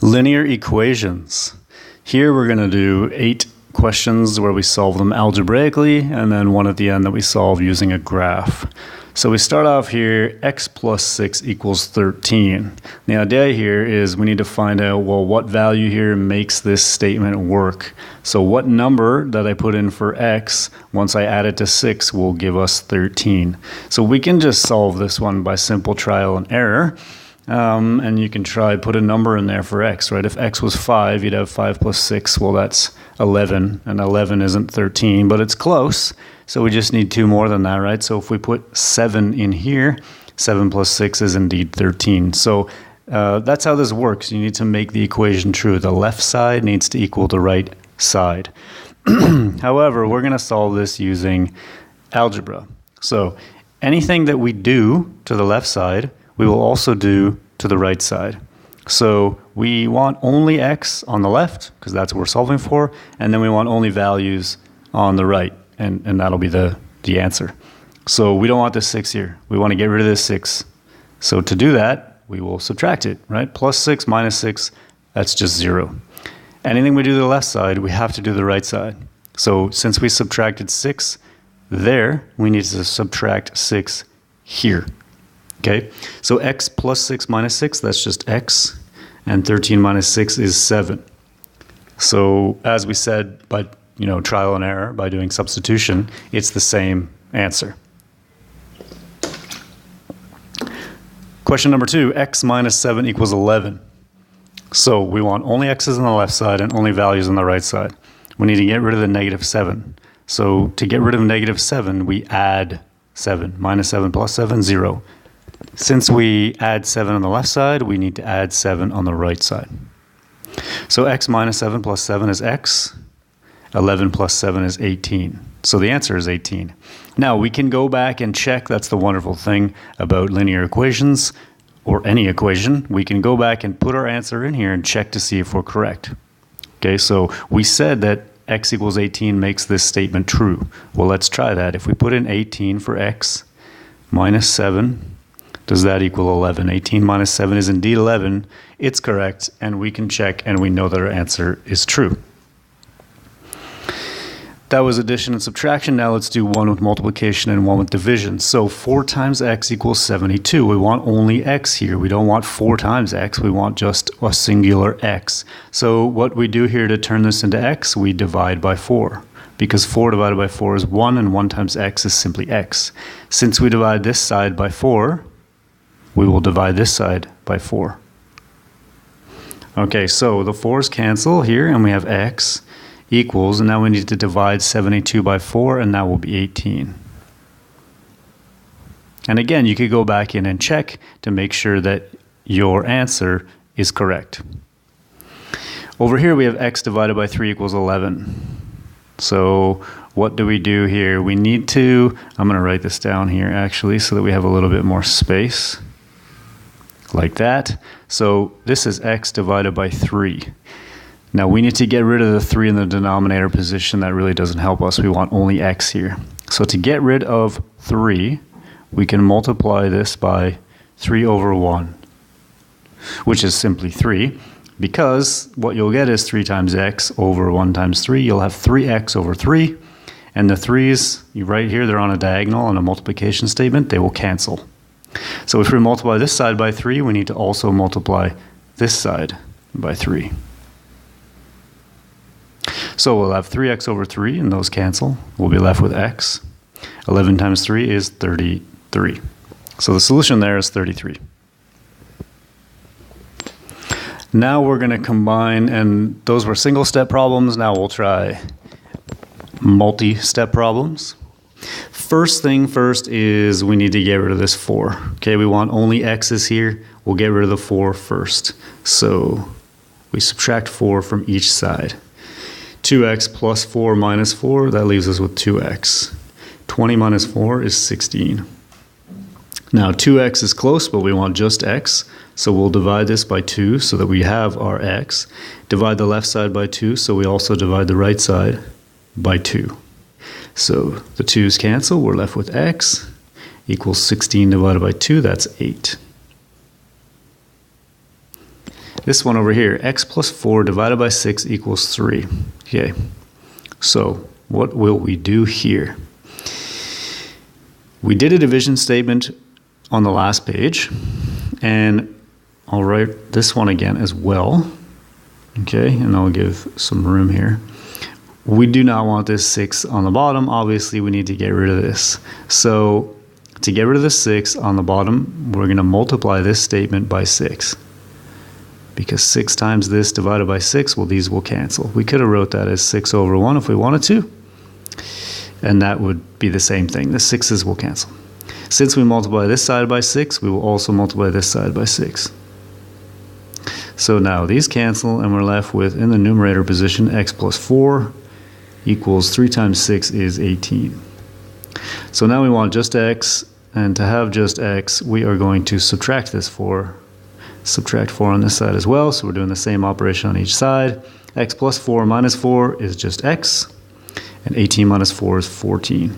Linear equations. Here we're going to do 8 questions where we solve them algebraically, and then one at the end that we solve using a graph. So we start off here, x plus 6 equals 13. The idea here is we need to find out, well, what value here makes this statement work. So what number that I put in for x, once I add it to 6, will give us 13. So we can just solve this one by simple trial and error. And you can put a number in there for x, right? If x was 5, you'd have 5 plus 6. Well, that's 11, and 11 isn't 13, but it's close. So we just need 2 more than that, right? So if we put 7 in here, 7 plus 6 is indeed 13. So that's how this works. You need to make the equation true. The left side needs to equal the right side. However, we're going to solve this using algebra. So anything that we do to the left side, we will also do to the right side. So we want only x on the left, because that's what we're solving for, and then we want only values on the right, and that'll be the answer. So we don't want this 6 here. We want to get rid of this 6. So to do that, we will subtract it, right? Plus 6 minus 6, that's just 0. Anything we do to the left side, we have to do the right side. So since we subtracted 6 there, we need to subtract 6 here. Okay, so x plus 6 minus 6, that's just x, and 13 minus 6 is 7. So as we said, by trial and error, by doing substitution, it's the same answer. Question number 2, x minus 7 equals 11. So we want only x's on the left side and only values on the right side. We need to get rid of the negative 7. So to get rid of negative 7, we add 7. Minus 7 plus 7, 0. Since we add 7 on the left side, we need to add 7 on the right side. So x minus 7 plus 7 is x. 11 plus 7 is 18. So the answer is 18. Now we can go back and check. That's the wonderful thing about linear equations, or any equation. We can go back and put our answer in here and check to see if we're correct. Okay, so we said that x equals 18 makes this statement true. Well, let's try that. If we put in 18 for x minus 7, does that equal 11? 18 minus 7 is indeed 11. It's correct, and we can check, and we know that our answer is true. That was addition and subtraction. Now let's do one with multiplication and one with division. So 4 times x equals 72. We want only x here. We don't want 4 times x. We want just a singular x. So what we do here to turn this into x, we divide by 4. Because 4 divided by 4 is 1, and 1 times x is simply x. Since we divide this side by 4, we will divide this side by 4. Okay, so the 4's cancel here, and we have x equals, and now we need to divide 72 by 4, and that will be 18. And again, you could go back in and check to make sure that your answer is correct. Over here, we have x divided by 3 equals 11. So what do we do here? We need to, I'm going to write this down here actually so that we have a little bit more space. Like that. So this is x divided by 3. Now we need to get rid of the 3 in the denominator position. That really doesn't help us. We want only x here. So to get rid of 3, we can multiply this by 3 over 1, which is simply 3, because what you'll get is 3 times x over 1 times 3. You'll have 3x over 3, and the 3's, right here, they're on a diagonal on a multiplication statement. They will cancel. So if we multiply this side by 3, we need to also multiply this side by 3. So we'll have 3x over 3, and those cancel. We'll be left with x. 11 times 3 is 33. So the solution there is 33. Now we're going to combine, and those were single-step problems. Now we'll try multi-step problems. First thing first is we need to get rid of this 4. Okay, we want only x's here. We'll get rid of the 4 first. So we subtract 4 from each side. 2x plus 4 minus 4, that leaves us with 2x. 20 minus 4 is 16. Now 2x is close, but we want just x. So we'll divide this by 2 so that we have our x. Divide the left side by 2, so we also divide the right side by 2. So the 2's cancel, we're left with x equals 16 divided by 2, that's 8. This one over here, x plus 4 divided by 6 equals 3. Okay, so what will we do here? We did a division statement on the last page, and I'll write this one again as well. Okay, and I'll give some room here. We do not want this 6 on the bottom. Obviously, we need to get rid of this. So to get rid of the 6 on the bottom, we're going to multiply this statement by 6. Because 6 times this divided by 6, well, these will cancel. We could have wrote that as 6 over 1 if we wanted to. And that would be the same thing. The 6's will cancel. Since we multiply this side by 6, we will also multiply this side by 6. So now these cancel, and we're left with, in the numerator position, x plus 4 equals 3 times 6 is 18. So now we want just x, and to have just x, we are going to subtract this 4. Subtract 4 on this side as well, so we're doing the same operation on each side. X plus 4 minus 4 is just x, and 18 minus 4 is 14.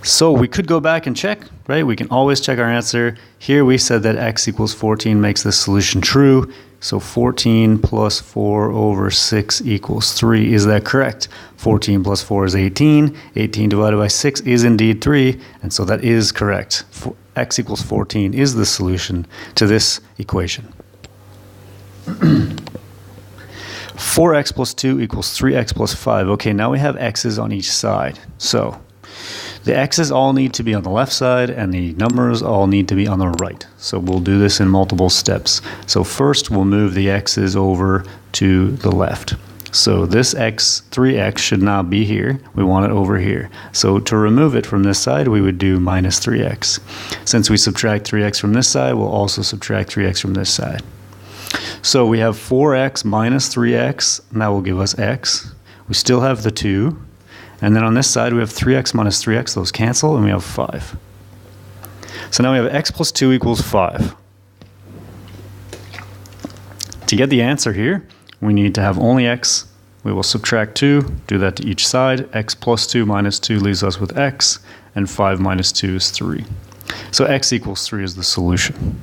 So we could go back and check, right? We can always check our answer. Here we said that x equals 14 makes this solution true. So 14 plus 4 over 6 equals 3. Is that correct? 14 plus 4 is 18. 18 divided by 6 is indeed 3. And so that is correct. X equals 14 is the solution to this equation. 4x plus 2 equals 3x plus 5. Okay, now we have x's on each side. So the x's all need to be on the left side, and the numbers all need to be on the right. So we'll do this in multiple steps. So first, we'll move the x's over to the left. So this x, 3x, should not be here. We want it over here. So to remove it from this side, we would do minus 3x. Since we subtract 3x from this side, we'll also subtract 3x from this side. So we have 4x minus 3x, and that will give us x. We still have the 2. And then on this side, we have 3x minus 3x. Those cancel, and we have 5. So now we have x plus 2 equals 5. To get the answer here, we need to have only x. We will subtract 2, do that to each side. X plus 2 minus 2 leaves us with x, and 5 minus 2 is 3. So x equals 3 is the solution.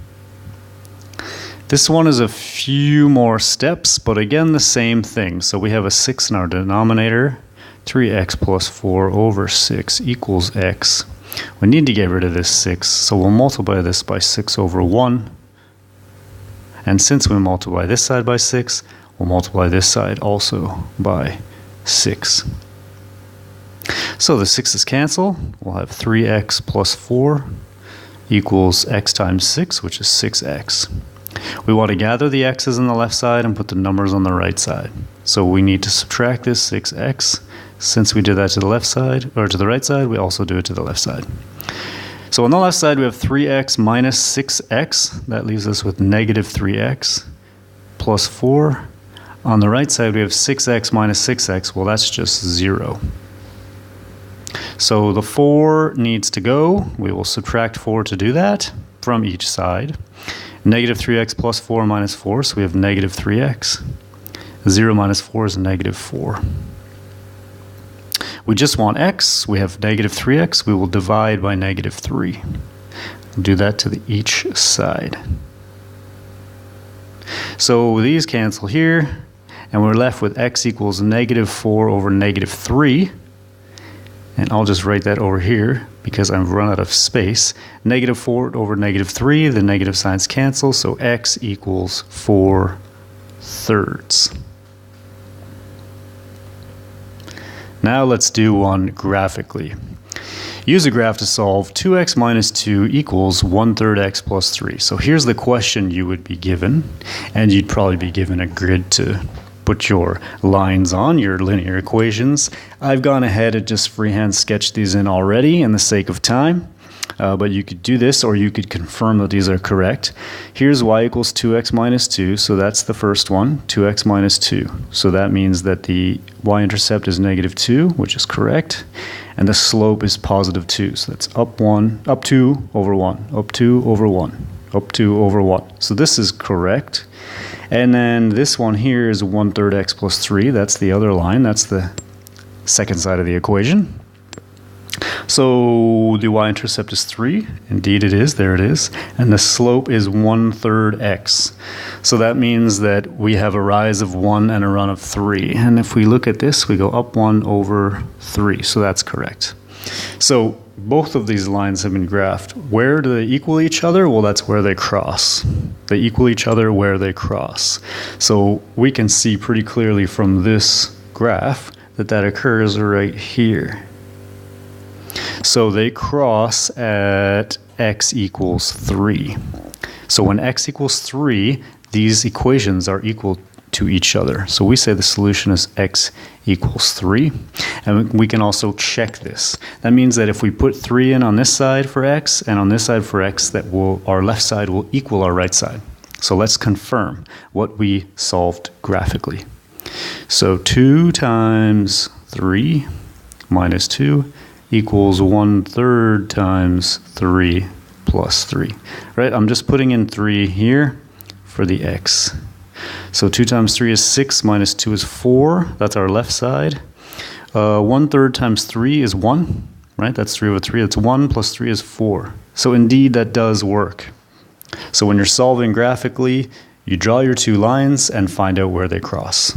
This one is a few more steps, but again, the same thing. So we have a 6 in our denominator. 3x plus 4 over 6 equals x. We need to get rid of this 6, so we'll multiply this by 6 over 1. And since we multiply this side by 6, we'll multiply this side also by 6. So the 6's cancel. We'll have 3x plus 4 equals x times 6, which is 6x. We want to gather the x's on the left side and put the numbers on the right side. So we need to subtract this 6x. Since we did that to the left side, or to the right side, we also do it to the left side. So on the left side, we have 3x minus 6x. That leaves us with negative 3x plus 4. On the right side, we have 6x minus 6x. Well, that's just 0. So the 4 needs to go. We will subtract 4 to do that from each side. Negative 3x plus 4 minus 4, so we have negative 3x. 0 minus 4 is negative 4. We just want x. We have negative 3x. We will divide by negative 3. We'll do that to each side. So these cancel here, and we're left with x equals negative 4 over negative 3. And I'll just write that over here because I've run out of space. Negative 4 over negative 3, the negative signs cancel, so x equals 4/3. Now let's do one graphically. Use a graph to solve 2x minus 2 equals 1/3 x plus 3. So here's the question you would be given, and you'd probably be given a grid to put your lines on, your linear equations. I've gone ahead and just freehand sketched these in already in the sake of time. But you could do this, or you could confirm that these are correct. Here's y equals 2x minus 2, so that's the first one, 2x minus 2. So that means that the y-intercept is negative 2, which is correct, and the slope is positive 2. So that's up 2 over 1, up 2 over 1, up 2 over 1. So this is correct. And then this one here is 1/3 x plus 3. That's the other line. That's the second side of the equation. So the y-intercept is 3. Indeed it is. There it is. And the slope is 1/3 x. So that means that we have a rise of 1 and a run of 3. And if we look at this, we go up 1 over 3. So that's correct. So both of these lines have been graphed. Where do they equal each other? Well, that's where they cross. They equal each other where they cross. So we can see pretty clearly from this graph that that occurs right here. So they cross at x equals 3. So when x equals 3, these equations are equal to each other. So we say the solution is x equals 3. And we can also check this. That means that if we put 3 in on this side for x and on this side for x, that our left side will equal our right side. So let's confirm what we solved graphically. So 2 times 3 minus 2 equals 1/3 times 3 plus 3. Right? I'm just putting in 3 here for the x. So 2 times 3 is 6, minus 2 is 4. That's our left side. 1/3 times 3 is 1. Right? That's 3 over 3. That's 1 plus 3 is 4. So indeed, that does work. So when you're solving graphically, you draw your two lines and find out where they cross.